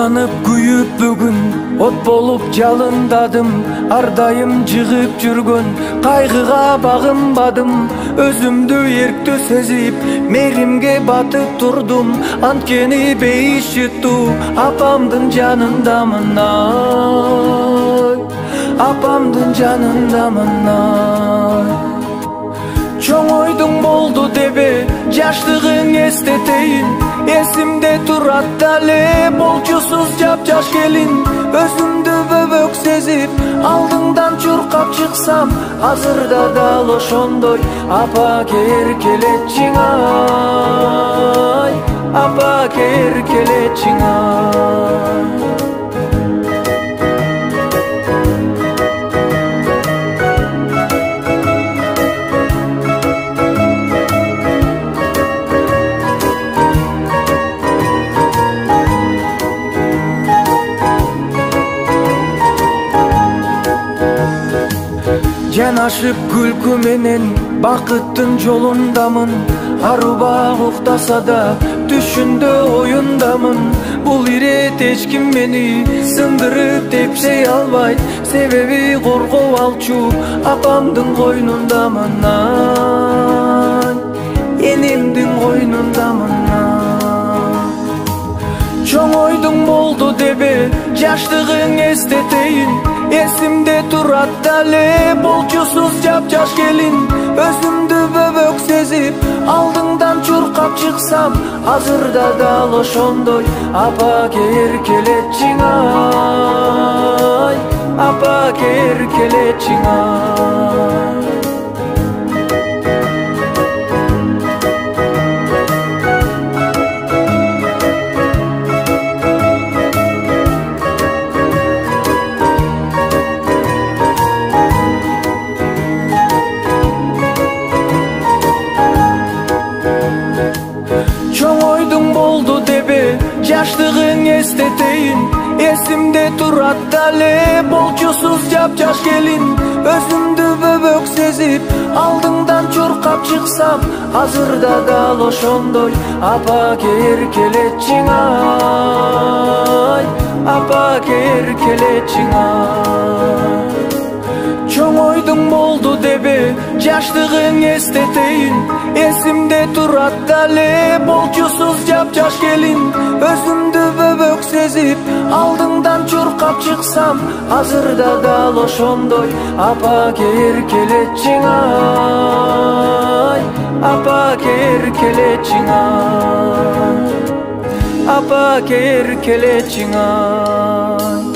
Жанып күйүп бүгүн от болуп жалындаdım, ардайым жыгып жүргөн кайгыга багынбадым. Өзүмдү эрктүү сезип мээримге батып турдум, анткени бейиш жытту апамдын жанындамын ай, апамдын жанындамын ай. Чоң ойдуң болду дебе жаштыгың эстетейин, эсимде турат дале болчусуз жапжаш келин. Өзүмдү бөбөк сезип алдыңдан чуркап чыксам, азырда дал ошондой апаке эркелетчиң ай, апаке эркелетчиң ай. Жанашып күлкү менен бакыттын жолундамын, арубак уктаса да түшүндө оюндамын. Бул ирет эч ким мени сындырып тепсей албайт, себеби коргоо алчу апамдын койнундамын ай, энимдин койнундамын ай. Чоң ойдуң болду дебе жаштыгың эстетейин, эсимде турат дале болчусуз жапжаш келин. Өзүмдү бөбөк сезип алдыңдан чуркап чыксам, азырда дал ошондой апаке эркелетчиң ай, апаке эркелетчиң ай. Чоң ойдуң болду дебе жаштыгың эстетейин, эсимде турат дале болчусуз жапжаш келин. Өзүмдү бөбөк сезип алдыңдан чуркап чыксам, азырда дал ошондой апаке эркелетчиң ай, апаке эркелетчиң ай. Чоң ойдуң болду дебе жаштыгың эстетейин, эсимде турат дале болчусуз жапжаш келин. Өзүмдү бөбөк сезип алдыңдан чуркап чыксам, азырда дал ошондой апаке эркелетчиң ай, апаке эркелетчиң ай, апаке эркелетчиң ай.